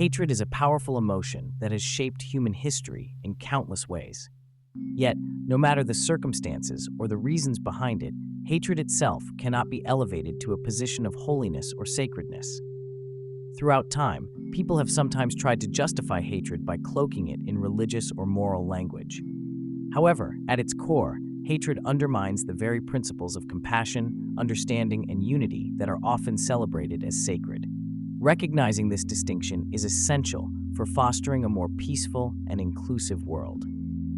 Hatred is a powerful emotion that has shaped human history in countless ways. Yet, no matter the circumstances or the reasons behind it, hatred itself cannot be elevated to a position of holiness or sacredness. Throughout time, people have sometimes tried to justify hatred by cloaking it in religious or moral language. However, at its core, hatred undermines the very principles of compassion, understanding, and unity that are often celebrated as sacred. Recognizing this distinction is essential for fostering a more peaceful and inclusive world.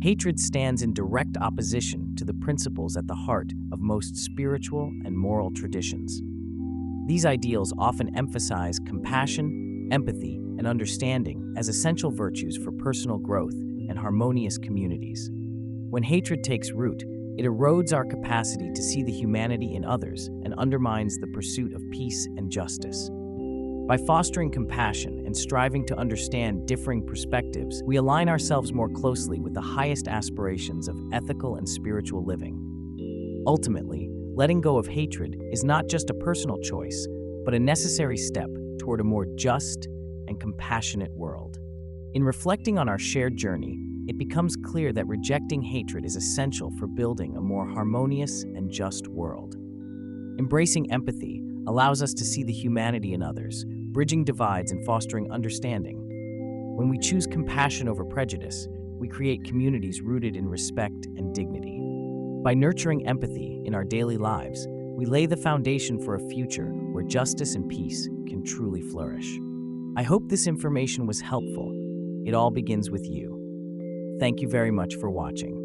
Hatred stands in direct opposition to the principles at the heart of most spiritual and moral traditions. These ideals often emphasize compassion, empathy, and understanding as essential virtues for personal growth and harmonious communities. When hatred takes root, it erodes our capacity to see the humanity in others and undermines the pursuit of peace and justice. By fostering compassion and striving to understand differing perspectives, we align ourselves more closely with the highest aspirations of ethical and spiritual living. Ultimately, letting go of hatred is not just a personal choice, but a necessary step toward a more just and compassionate world. In reflecting on our shared journey, it becomes clear that rejecting hatred is essential for building a more harmonious and just world. Embracing empathy allows us to see the humanity in others, bridging divides and fostering understanding. When we choose compassion over prejudice, we create communities rooted in respect and dignity. By nurturing empathy in our daily lives, we lay the foundation for a future where justice and peace can truly flourish. I hope this information was helpful. It all begins with you. Thank you very much for watching.